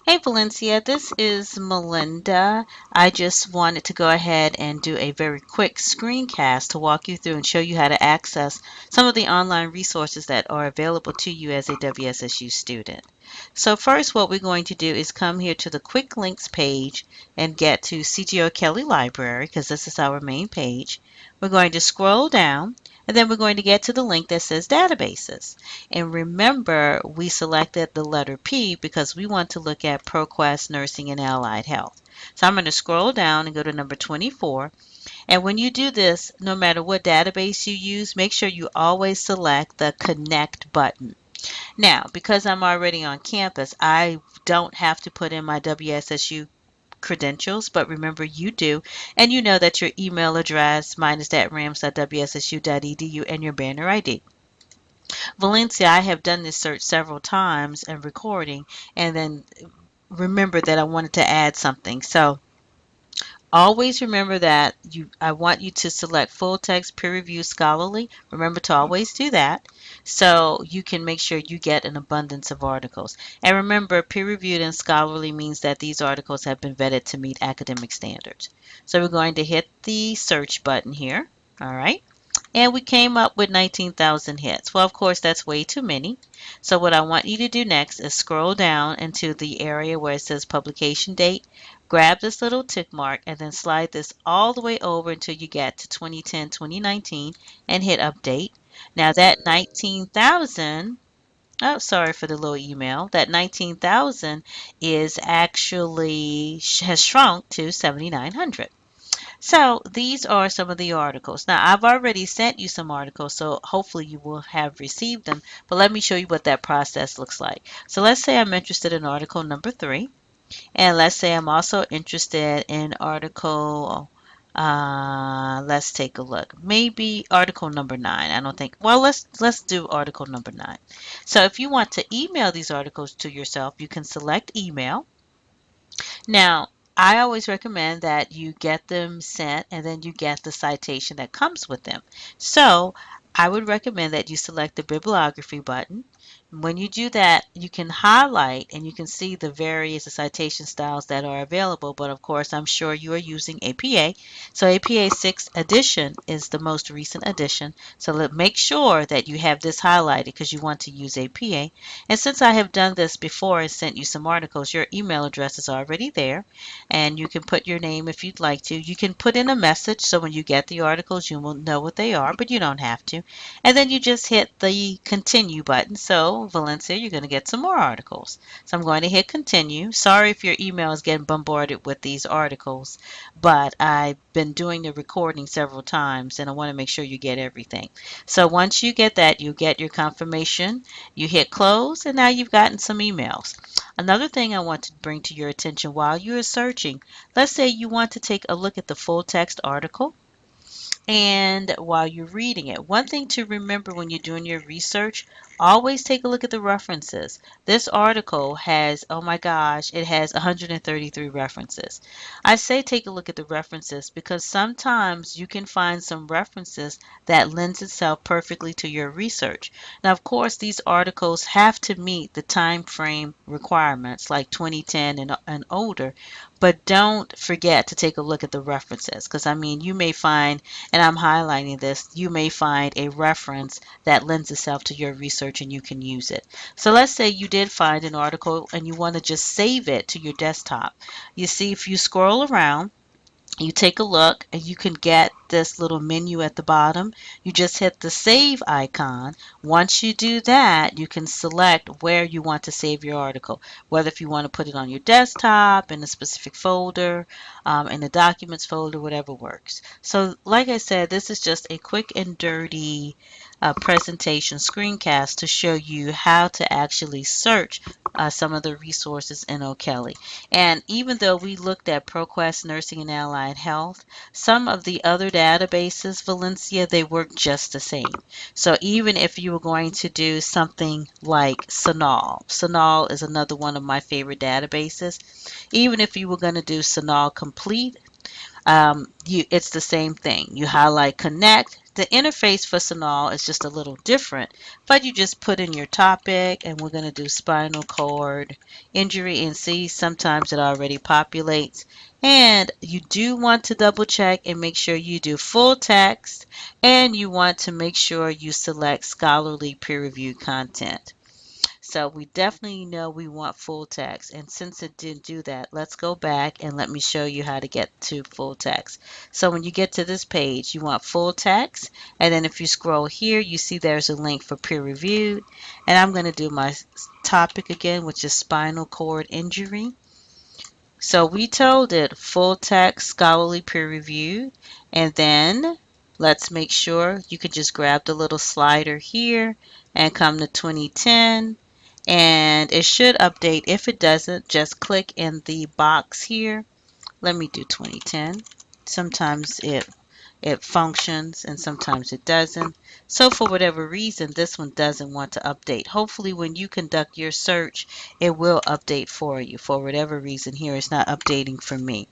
Hey Valencia, this is Melinda. I just wanted to go ahead and do a very quick screencast to walk you through and show you how to access some of the online resources that are available to you as a WSSU student. So first, what we're going to do is come here to the quick links page and get to CGO Kelly Library because this is our main page. We're going to scroll down and then we're going to get to the link that says databases. And remember, we selected the letter P because we want to look at ProQuest Nursing and Allied Health. So I'm going to scroll down and go to number 24. And when you do this, no matter what database you use, make sure you always select the Connect button. Now, because I'm already on campus, I don't have to put in my WSSU credentials, but remember you do, and you know that your email address, mine is at rams.wssu.edu, and your banner ID. Valencia, I have done this search several times and recording, and then remember that I wanted to add something. So always remember that I want you to select full text, peer review, scholarly. Remember to always do that so you can make sure you get an abundance of articles. And remember, peer reviewed and scholarly means that these articles have been vetted to meet academic standards. So we're going to hit the search button here. All right. And we came up with 19,000 hits. Well, of course, that's way too many. So what I want you to do next is scroll down into the area where it says publication date, grab this little tick mark, and then slide this all the way over until you get to 2010, 2019, and hit update. Now that 19,000, oh, sorry for the little email, that 19,000 is actually has shrunk to 7,900. So these are some of the articles. Now, I've already sent you some articles, so hopefully you will have received them. But let me show you what that process looks like. So let's say I'm interested in article number 3, and let's say I'm also interested in article. Let's take a look. Maybe article number 9. I don't think. Well, let's do article number 9. So if you want to email these articles to yourself, you can select email. Now, I always recommend that you get them sent and then you get the citation that comes with them. So, I would recommend that you select the bibliography button. When you do that, you can highlight and you can see the various citation styles that are available. But of course, I'm sure you are using APA. So, APA 6th edition is the most recent edition. So, make sure that you have this highlighted because you want to use APA. And since I have done this before and sent you some articles, your email address is already there. And you can put your name if you'd like to. You can put in a message so when you get the articles, you will know what they are, but you don't have to. And then you just hit the continue button. So, Valencia, you're going to get some more articles. So, I'm going to hit continue. Sorry if your email is getting bombarded with these articles, but I've been doing the recording several times and I want to make sure you get everything. So, once you get that, you get your confirmation. You hit close, and now you've gotten some emails. Another thing I want to bring to your attention while you're searching, let's say you want to take a look at the full text article. And while you're reading it, one thing to remember when you're doing your research, always take a look at the references. This article has, oh my gosh, it has 133 references. I say take a look at the references because sometimes you can find some references that lends itself perfectly to your research. Now, of course, these articles have to meet the time frame requirements like 2010 and older, but don't forget to take a look at the references because I mean, you may find, and I'm highlighting this, you may find a reference that lends itself to your research and you can use it. So let's say you did find an article and you want to just save it to your desktop. You see, if you scroll around, you take a look and you can get this little menu at the bottom. You just hit the save icon. Once you do that, you can select where you want to save your article, whether if you want to put it on your desktop, in a specific folder, in the documents folder, whatever works. So like I said, this is just a quick and dirty presentation screencast to show you how to actually search some of the resources in O'Kelly. And even though we looked at ProQuest Nursing and Allied Health, some of the other databases, Valencia, they work just the same. So even if you were going to do something like Sanal, Sanal is another one of my favorite databases. Even if you were going to do Sanal Complete, it's the same thing. You highlight Connect, the interface for Sonal is just a little different, but you just put in your topic, and we're going to do spinal cord injury, and see sometimes it already populates. And you do want to double check and make sure you do full text, and you want to make sure you select scholarly peer-reviewed content. So we definitely know we want full text. And since it didn't do that, let's go back and let me show you how to get to full text. So when you get to this page, you want full text. And then if you scroll here, you see there's a link for peer reviewed. And I'm going to do my topic again, which is spinal cord injury. So we told it full text, scholarly peer reviewed, and then let's make sure you can just grab the little slider here and come to 2010, and it should update. If it doesn't, just click in the box here. Let me do 2010. Sometimes it functions and sometimes it doesn't. So for whatever reason, this one doesn't want to update. Hopefully when you conduct your search, it will update for you. For whatever reason here, it's not updating for me.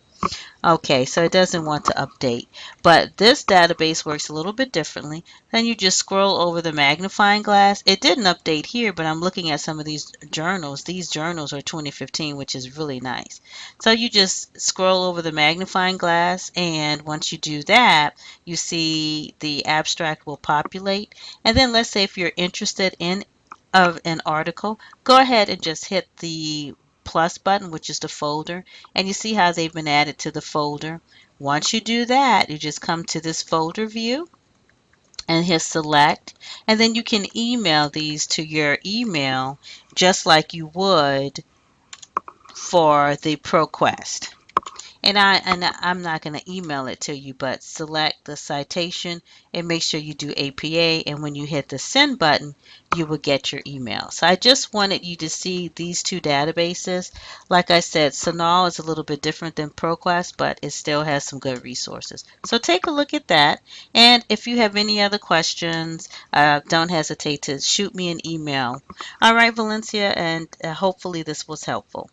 Okay, so it doesn't want to update. But this database works a little bit differently. Then you just scroll over the magnifying glass. It didn't update here, but I'm looking at some of these journals. These journals are 2015, which is really nice. So you just scroll over the magnifying glass, and once you do that, you see the abstract will populate. And then let's say if you're interested in of an article, go ahead and just hit the plus button, which is the folder, and you see how they've been added to the folder. Once you do that, you just come to this folder view and hit select, and then you can email these to your email just like you would for the ProQuest. I'm not going to email it to you, but select the citation and make sure you do APA. And when you hit the send button, you will get your email. So I just wanted you to see these two databases. Like I said, Sonal is a little bit different than ProQuest, but it still has some good resources. So take a look at that. And if you have any other questions, don't hesitate to shoot me an email. All right, Valencia, and hopefully this was helpful.